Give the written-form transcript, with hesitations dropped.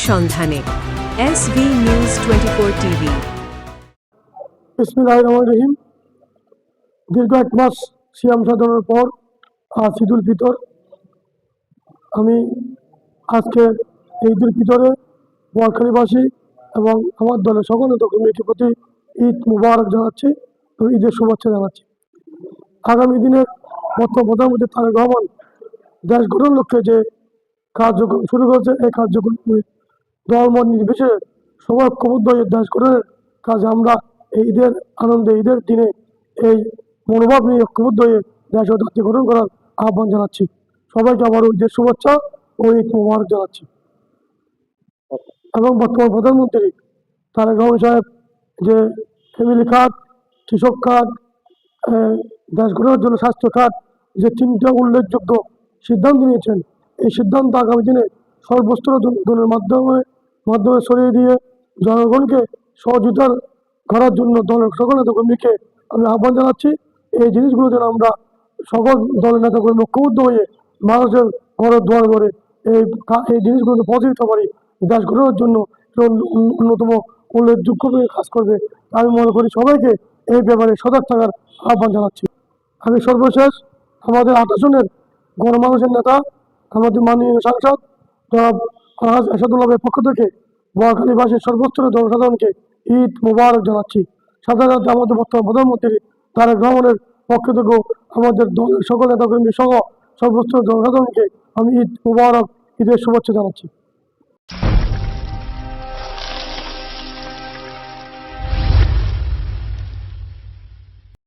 সন্ধানে SB news 24 TV. বিসমিল্লাহির রহমানির রহিম। দীর্ঘ এক মাস সিয়াম সাধনার পর আজ ঈদুল ফিতর। আমি আজকে এই ঈদুল ফিতরে বোয়ালখালীবাসী এবং আমার দলের সকল কমিটির প্রতি ঈদ মুবারক জানাচ্ছি এবং ঈদের শুভেচ্ছা জানাচ্ছি। আগামী দিনের বর্তমান প্রধানমন্ত্রী তারেক রহমান দেশ গঠন লক্ষ্যে যে কার্যক্রম শুরু করেছে, এই কার্যক্রমে ধর্ম নির্বিশেষে সবাই ঐক্যবদ্ধ হয়ে দেশ গঠনের কাজে আমরা এই ঈদের আনন্দে, ঈদের দিনে এই মনোভাব নিয়ে ঐক্যবদ্ধ হয়ে দেশ ও জাতি গঠন করার আহ্বান জানাচ্ছি। সবাইকে আবারও ঈদের শুভেচ্ছা ও ঈদ মোবারক জানাচ্ছি। এবং বর্তমান প্রধানমন্ত্রী তারেক রহমান সাহেব যে ফ্যামিলি কার্ড, কৃষক কার্ড, দেশ গঠনের জন্য স্বাস্থ্য কার্ড, যে তিনটা উল্লেখযোগ্য সিদ্ধান্ত নিয়েছেন, এই সিদ্ধান্ত আগামী দিনে সর্বস্তরের জনের মাধ্যমে ছড়িয়ে দিয়ে জনগণকে সহযোগিতা করার জন্য দলের সকল নেতাকর্মীকে আমি আহ্বান জানাচ্ছি। এই জিনিসগুলো যেন আমরা সকল দলের নেতাকর্মী ঐক্যবদ্ধ হয়ে মানুষের ঘরে দুয়ার করে এই জিনিসগুলো পৌঁছে দিতে পারি। দেশ গঠনের জন্য অন্যতম উল্লেখযোগ্য কাজ করবে। আমি মনে করি সবাইকে এই ব্যাপারে সজাগ থাকার আহ্বান জানাচ্ছি। আমি সর্বশেষ আমাদের 28 জনের গণমানুষের নেতা, আমাদের মাননীয় সাংসদ জনাব আলহাজ এরশাদুল্লাহের পক্ষ থেকে বোয়ালখালীবাসীর সর্বস্তরের জনসাধারণকে ঈদ মুবারক জানাচ্ছি। সাথে সাথে আমাদের বর্তমান প্রধানমন্ত্রী তারেক রহমানের পক্ষ থেকেও আমাদের দলের সকল নেতাকর্মী সহ সর্বস্তরের জনসাধারণকে আমি ঈদ মুবারক, ঈদের শুভেচ্ছা জানাচ্ছি।